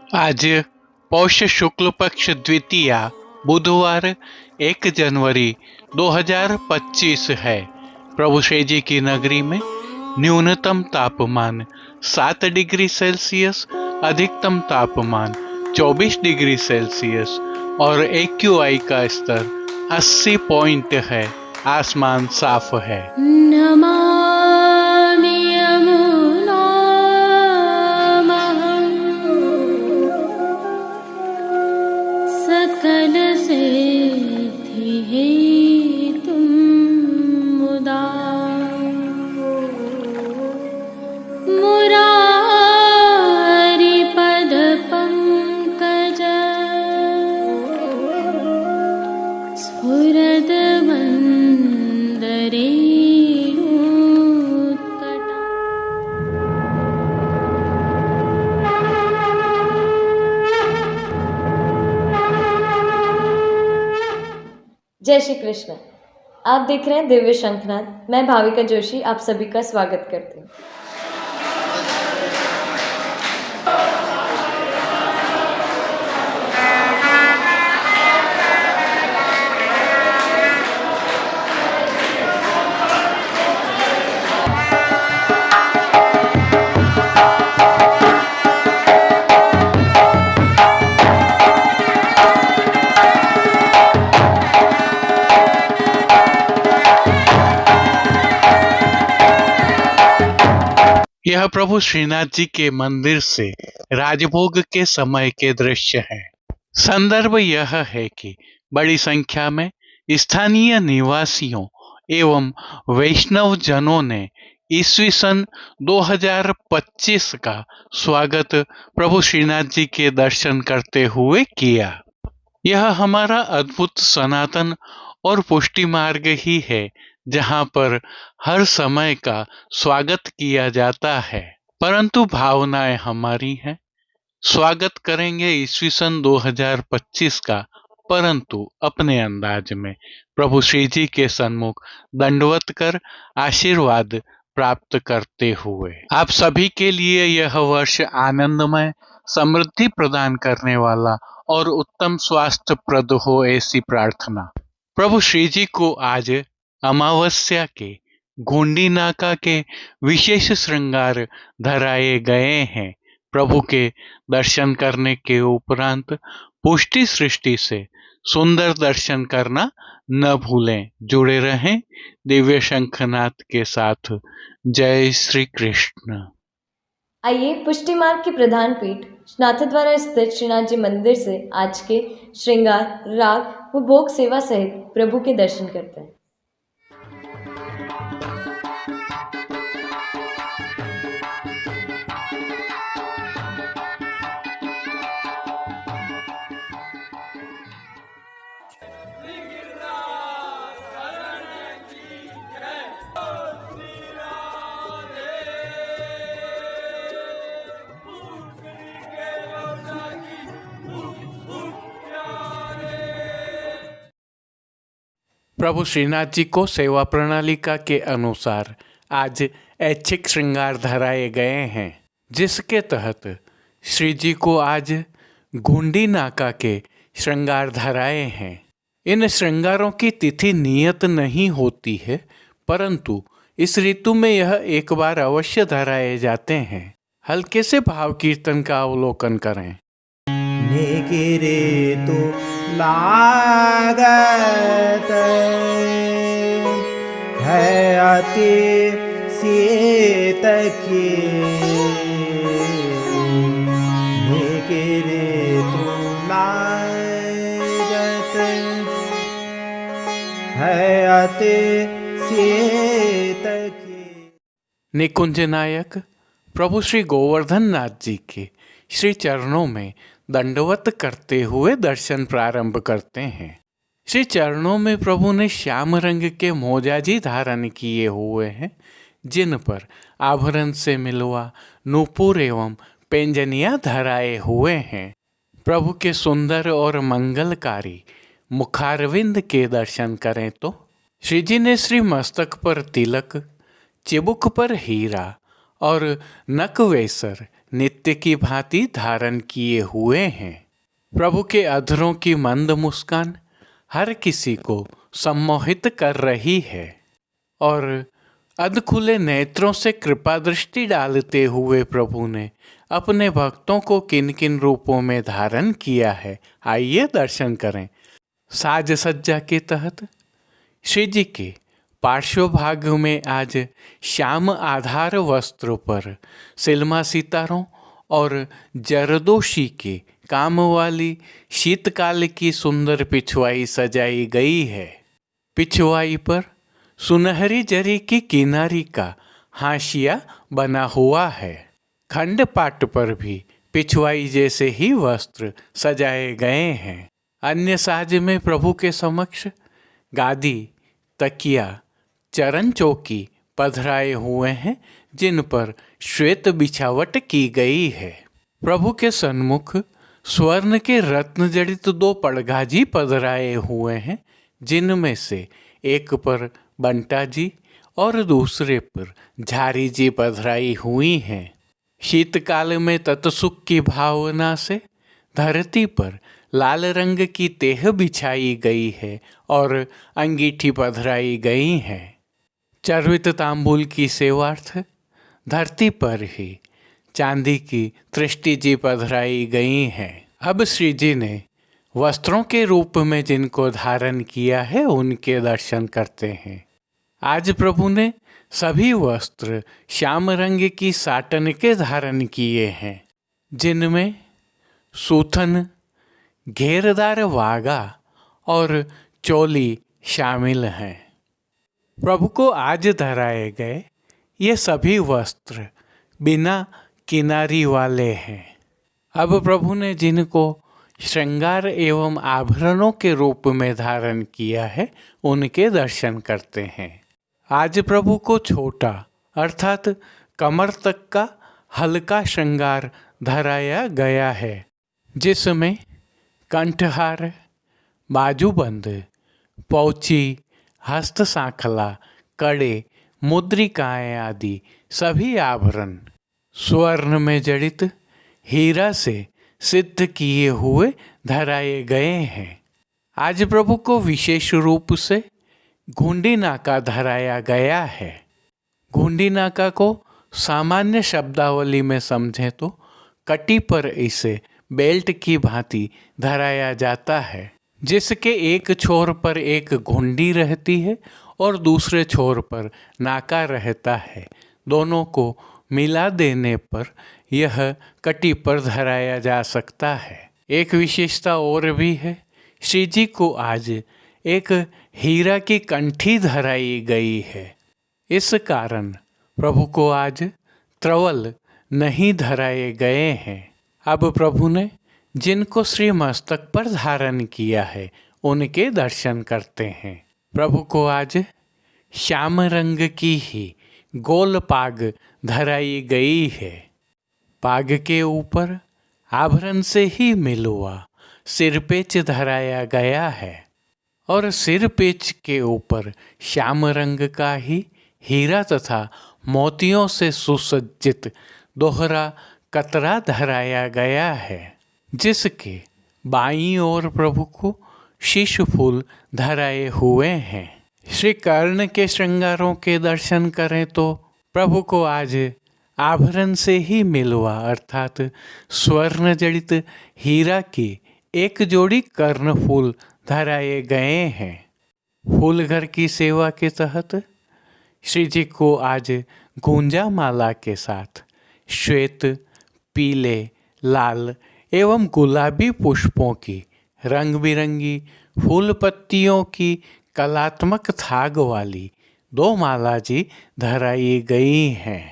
आज पौष शुक्ल पक्ष द्वितीया बुधवार 1 जनवरी 2025 है। प्रभु श्री जी की नगरी में न्यूनतम तापमान 7 डिग्री सेल्सियस, अधिकतम तापमान 24 डिग्री सेल्सियस और AQI का स्तर 80 पॉइंट है। आसमान साफ है। जय श्री कृष्ण। आप देख रहे हैं दिव्य शंखनाद। मैं भाविका जोशी आप सभी का स्वागत करती हूँ। यह प्रभु श्रीनाथ जी के मंदिर से राजभोग के समय के दृश्य है। संदर्भ यह है कि बड़ी संख्या में स्थानीय निवासियों एवं वैष्णव जनों ने ईस्वी सन 2025 का स्वागत प्रभु श्रीनाथ जी के दर्शन करते हुए किया। यह हमारा अद्भुत सनातन और पुष्टि मार्ग ही है, जहाँ पर हर समय का स्वागत किया जाता है, परंतु भावनाएं हमारी हैं। स्वागत करेंगे ईस्वी सन 2025 का, परंतु अपने अंदाज में प्रभु श्री जी के सन्मुख दंडवत कर आशीर्वाद प्राप्त करते हुए। आप सभी के लिए यह वर्ष आनंदमय, समृद्धि प्रदान करने वाला और उत्तम स्वास्थ्य प्रद हो, ऐसी प्रार्थना। प्रभु श्री जी को आज अमावस्या के गोंडी नाका के विशेष श्रृंगार धराए गए हैं। प्रभु के दर्शन करने के उपरांत पुष्टि सृष्टि से सुंदर दर्शन करना न भूलें। जुड़े रहें दिव्य शंखनाद के साथ। जय श्री कृष्ण। आइए पुष्टि मार्ग की प्रधान पीठ नाथद्वारा स्थित श्रीनाथ जी मंदिर से आज के श्रृंगार, राग व भोग सेवा सहित प्रभु के दर्शन करते हैं। प्रभु श्रीनाथ जी को सेवा प्रणालिका के अनुसार आज ऐच्छिक श्रृंगार धराए गए हैं, जिसके तहत श्री जी को आज गोंडी नाका के श्रृंगार धराए हैं। इन श्रृंगारों की तिथि नियत नहीं होती है, परंतु इस ऋतु में यह एक बार अवश्य धराए जाते हैं। हल्के से भाव कीर्तन का अवलोकन करें। निगिरे तो लागत है अति सीत की, निगिरे तो लागत है अति सीत की। निकुंज नायक प्रभु श्री गोवर्धन नाथ जी के श्री चरणों में दंडवत करते हुए दर्शन प्रारंभ करते हैं। श्री चरणों में प्रभु ने श्याम रंग के मोजाजी धारण किए हुए हैं, जिन पर आभरण से मिलवा नूपुर एवं पेंजनियां धराए हुए हैं। प्रभु के सुंदर और मंगलकारी मुखारविंद के दर्शन करें तो श्री जी ने श्री मस्तक पर तिलक, चिबुक पर हीरा और नकवेसर, नित्य की भांति धारण किए हुए हैं। प्रभु के अधरों की मंद मुस्कान हर किसी को सम्मोहित कर रही है और अधखुले नेत्रों से कृपा दृष्टि डालते हुए प्रभु ने अपने भक्तों को किन किन रूपों में धारण किया है, आइए दर्शन करें। साज सज्जा के तहत श्री जी के पार्श्वभाग में आज श्याम आधार वस्त्र पर सिल्मा सितारों और जरदोशी के काम वाली शीतकाल की सुंदर पिछवाई सजाई गई है। पिछवाई पर सुनहरी जरी की किनारी का हाशिया बना हुआ है। खंड पाट पर भी पिछवाई जैसे ही वस्त्र सजाए गए हैं। अन्य साज में प्रभु के समक्ष गादी, तकिया, चरण चौकी पधराए हुए हैं, जिन पर श्वेत बिछावट की गई है। प्रभु के सन्मुख स्वर्ण के रत्न जड़ित 2 पड़गाजी पधराए हुए हैं, जिनमें से एक पर बंटा जी और दूसरे पर झारी जी पधराई हुई हैं। शीतकाल में तत्सुख की भावना से धरती पर लाल रंग की तेह बिछाई गई है और अंगीठी पधराई गई है। चर्वित तांबूल की सेवार्थ धरती पर ही चांदी की तृष्टि जी पधराई गई हैं। अब श्री जी ने वस्त्रों के रूप में जिनको धारण किया है उनके दर्शन करते हैं। आज प्रभु ने सभी वस्त्र श्याम रंग की साटन के धारण किए हैं, जिनमें सूथन, घेरदार वागा और चोली शामिल हैं। प्रभु को आज धराए गए ये सभी वस्त्र बिना किनारी वाले हैं। अब प्रभु ने जिनको श्रृंगार एवं आभरणों के रूप में धारण किया है उनके दर्शन करते हैं। आज प्रभु को छोटा अर्थात कमर तक का हल्का श्रृंगार धराया गया है, जिसमें कंठहार, बाजूबंद, पौची, हस्त सांखला, कड़े, मुद्रिकाएं आदि सभी आभरण स्वर्ण में जड़ित हीरा से सिद्ध किए हुए धराए गए हैं। आज प्रभु को विशेष रूप से घुंडी नाका धराया गया है। घुंडी नाका को सामान्य शब्दावली में समझें तो कटी पर इसे बेल्ट की भांति धराया जाता है, जिसके एक छोर पर एक घुंडी रहती है और दूसरे छोर पर नाका रहता है। दोनों को मिला देने पर यह कटी पर धराया जा सकता है। एक विशेषता और भी है, श्री जी को आज एक हीरा की कंठी धराई गई है। इस कारण प्रभु को आज त्रवल नहीं धराए गए हैं। अब प्रभु ने जिनको श्री मस्तक पर धारण किया है उनके दर्शन करते हैं। प्रभु को आज श्याम रंग की ही गोल पाग धराई गई है। पाग के ऊपर आभरण से ही मिलुआ सिरपेच धराया गया है और सिरपेच के ऊपर श्याम रंग का ही हीरा तथा मोतियों से सुसज्जित दोहरा कतरा धराया गया है, जिसके बाईं ओर प्रभु को शीश फूल धराए हुए हैं। श्री कर्ण के श्रृंगारों के दर्शन करें तो प्रभु को आज आभरण से ही मिलवा अर्थात स्वर्ण जड़ित हीरा की एक जोड़ी कर्ण फूल धराए गए हैं। फूल घर की सेवा के तहत श्री जी को आज गुंजा माला के साथ श्वेत, पीले, लाल एवं गुलाबी पुष्पों की रंग बिरंगी फूल पत्तियों की कलात्मक थाग वाली 2 माला जी धराई गई हैं।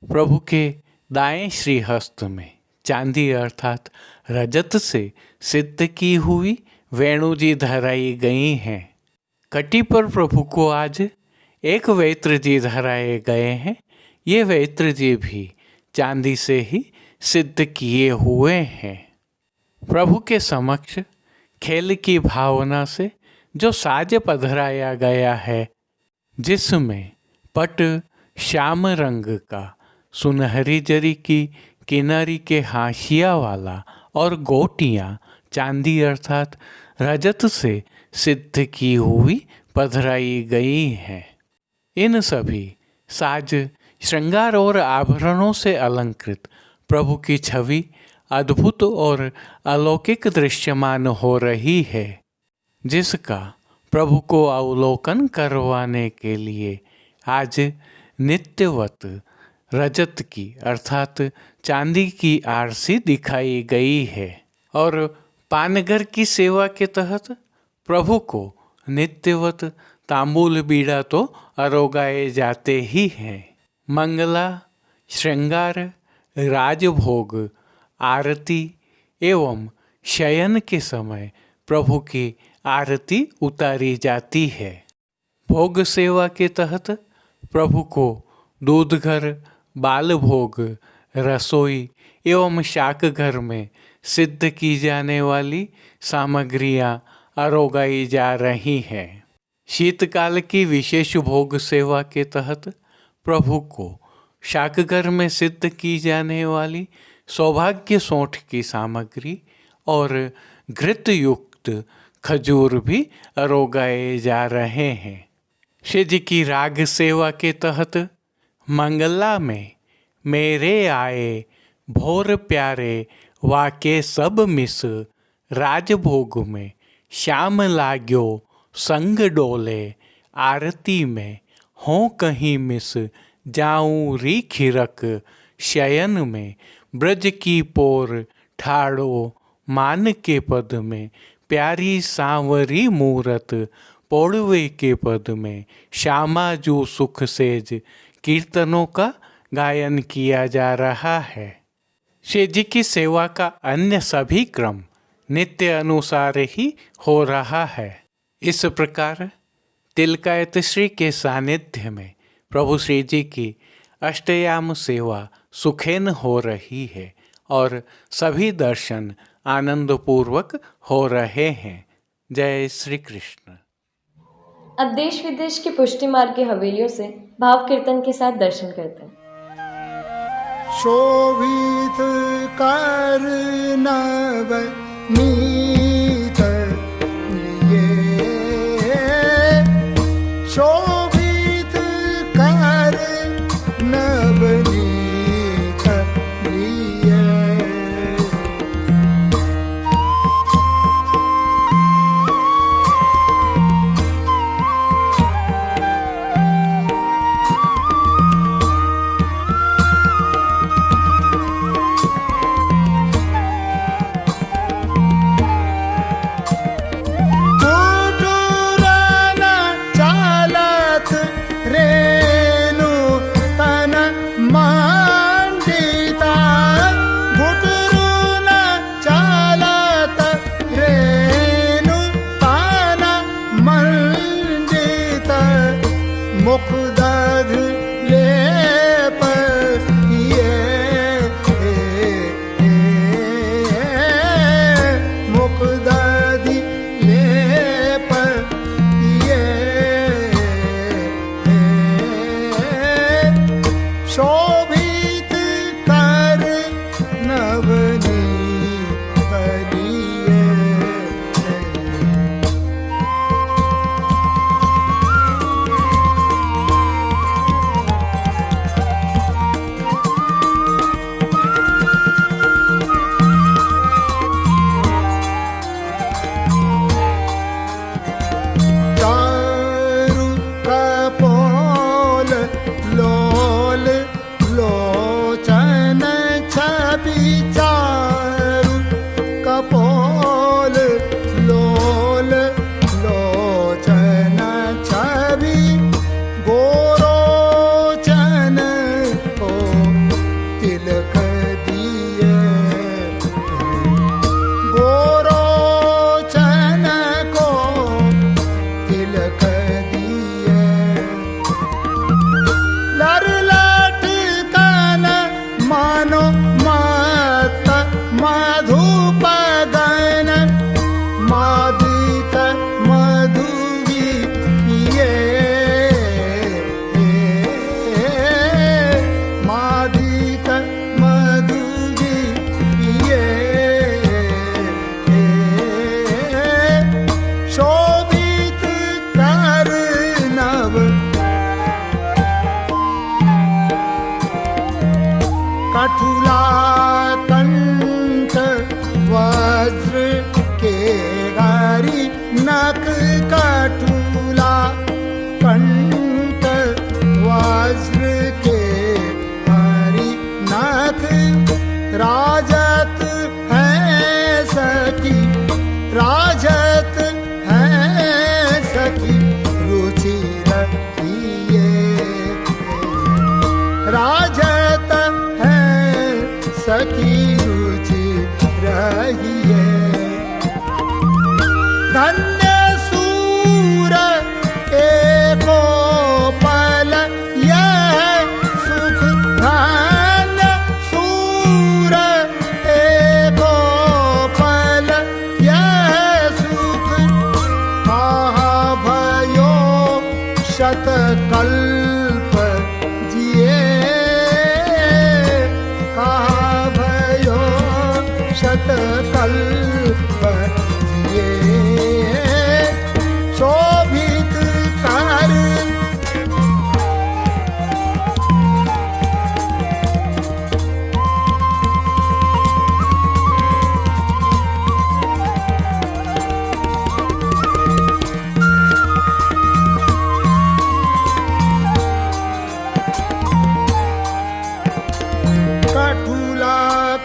प्रभु के दाएं श्रीहस्त में चांदी अर्थात रजत से सिद्ध की हुई वेणु जी धराई गई हैं। कटी पर प्रभु को आज एक वेत्र जी धराए गए हैं। ये वेत्र जी भी चांदी से ही सिद्ध किए हुए हैं। प्रभु के समक्ष खेल की भावना से जो साज पधराया गया है, जिसमें पट श्याम रंग का सुनहरी जरी की किनारी के हाशिया वाला और गोटियां चांदी अर्थात रजत से सिद्ध की हुई पधराई गई हैं। इन सभी साज श्रृंगार और आभरणों से अलंकृत प्रभु की छवि अद्भुत और अलौकिक दृश्यमान हो रही है, जिसका प्रभु को अवलोकन करवाने के लिए आज नित्यवत रजत की अर्थात चांदी की आरसी दिखाई गई है। और पानगर की सेवा के तहत प्रभु को नित्यवत तांबूल बीड़ा तो अरोगाए जाते ही हैं। मंगला, श्रृंगार, राजभोग, आरती एवं शयन के समय प्रभु की आरती उतारी जाती है। भोग सेवा के तहत प्रभु को दूध घर, बाल भोग, रसोई एवं शाक घर में सिद्ध की जाने वाली सामग्रियां अरोगाई जा रही हैं। शीतकाल की विशेष भोग सेवा के तहत प्रभु को शाकघर में सिद्ध की जाने वाली सौभाग्य सौंठ की सामग्री और घृत युक्त खजूर भी अरोगाए जा रहे हैं। श्री जी की राग सेवा के तहत मंगला में मेरे आए भोर प्यारे वाके सब मिस, राजभोग में श्याम लाग्यो संग डोले, आरती में हों कहीं मिस जाऊं री खिरक, शयन में ब्रज की पोर ठाड़ो मान के पद में, प्यारी सांवरी मूरत पौड़वे के पद में, श्यामा जो सुख सेज कीर्तनों का गायन किया जा रहा है। श्री जी की सेवा का अन्य सभी क्रम नित्य अनुसार ही हो रहा है। इस प्रकार तिलकायत श्री के सानिध्य में प्रभु श्री जी की अष्टयाम सेवा सुखेन हो रही है और सभी दर्शन आनंदपूर्वक हो रहे हैं। जय श्री कृष्ण। अब देश विदेश की पुष्टि मार्ग की हवेलियों से भाव कीर्तन के साथ दर्शन करते हैं। शोभित कर नव नीत ये, शोभित कर नवनीत प्रिय। मुखदध लेप किए, मुखदधि लेप किए, शोभित कर नवनी करिए। मधु हिये धन्य सूर एको पल यह सुख धन्य सूर एको पल यह सुख कहा भयो शतकल्प जिए कहा भयो शतकल्प जिए शोभित कर कठुला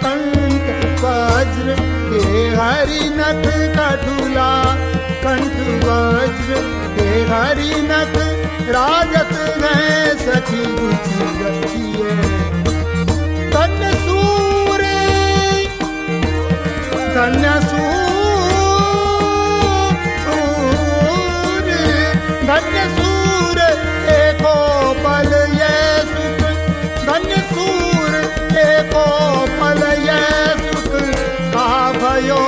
कंठ वज्र के हरिनथ कठुला कंठ वज्र के हरिनथ राजत गए सखी रुचि रखिए धन्य सूर धन्य सूर धन्य सूर एको पल ये सुख धन्य सूर एको पल ये सुख कहा भयो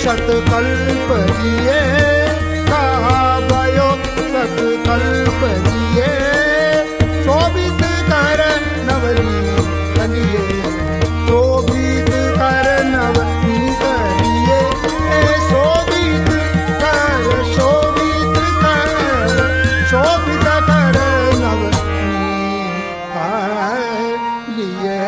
शतकल्प जिए कहा भयो शतकल्प जिए शोभित कर नवनी कलिए शोभित कर नवनी कलिए शोभित कर शोभित कर शोभित कर नवनी कलिए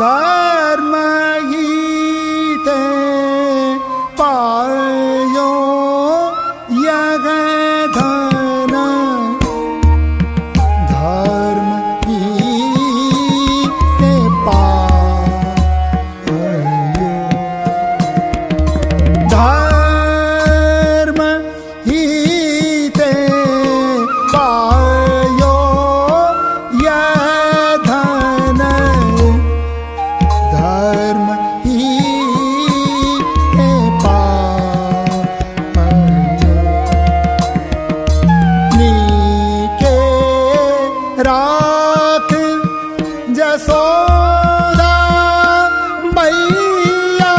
धर्म गीते पायो यग धन धर्म गीते पायो धर्म गीते पायो यह धन धर्म ही नीके राख जसोदा मैया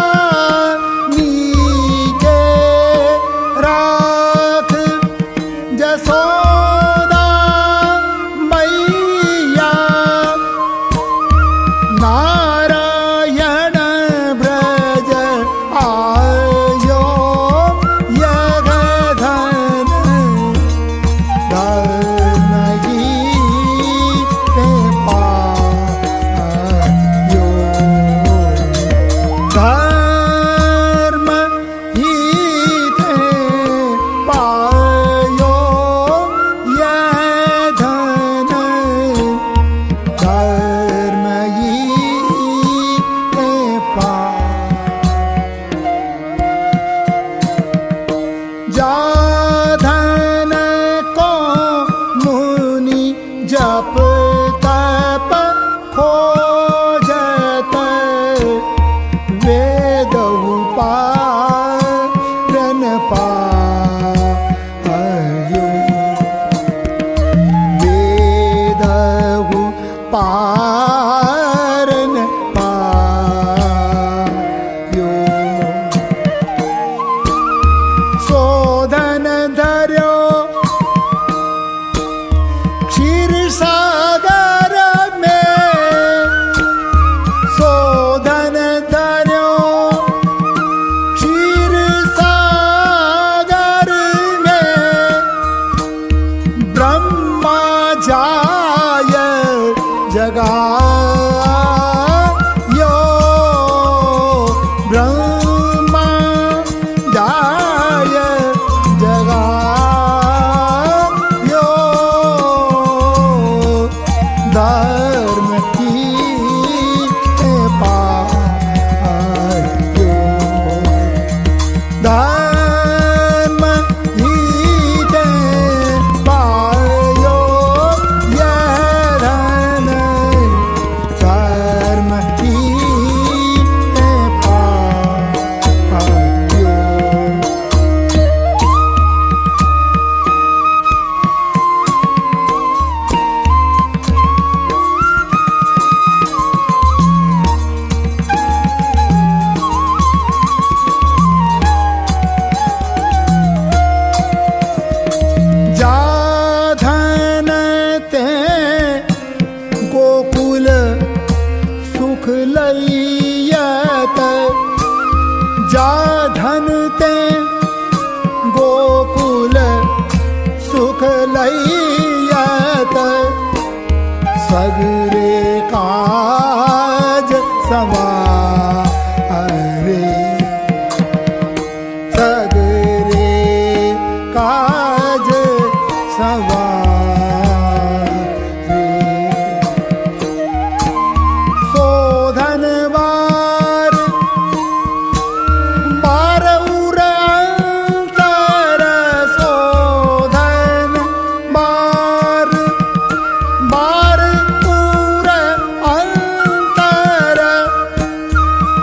नीके राख जसोदा मैया नारायण ब्रज आयो यग धन धर्म गीते पायो धर्म गीते पायो यह धन धर्म गीते लैयत जा धन ते गोकुल सुख लैयत सगरे काज सवारे सगरे काज सवारे शोधन बार बार उर अंतर शोधन बार बार उर अंतर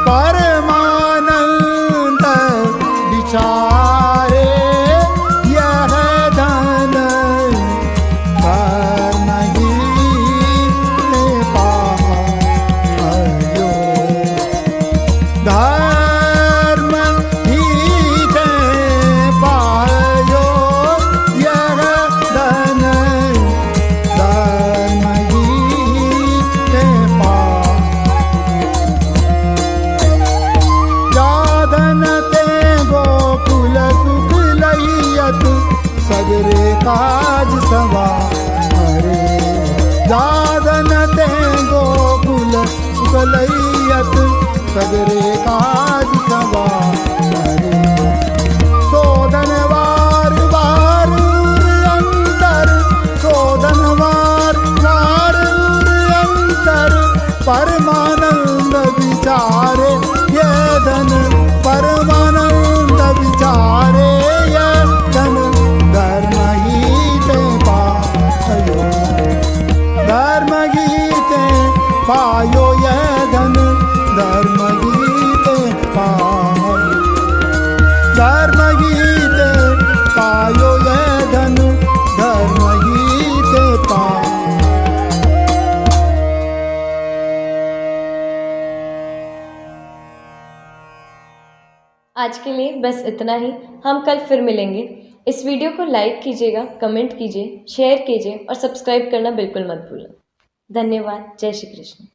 परमानंद विचारे यह धन कर्म ही ने पायो धर्म ही ने पायो यह धन धर्म ही ने पायो यादन ते गोकुल सुख लैयत सगरे काज सवारे यादन ते गोकुल सुख लैयत सगरे काज सवारे शोधन वार वार अंतर शोधन वार वार अंतर परमानंद विचारे ये धन परमानंद विचारे ये धन धर्म गीते पायो धर्म गीते पायो ये धन धर्म गीते पायो धर्म गीते पायो ये धन धर्म गीते पायो आज के लिए बस इतना ही। हम कल फिर मिलेंगे। इस वीडियो को लाइक कीजिएगा, कमेंट कीजिए, शेयर कीजिए और सब्सक्राइब करना बिल्कुल मत भूलें। धन्यवाद। जय श्री कृष्ण।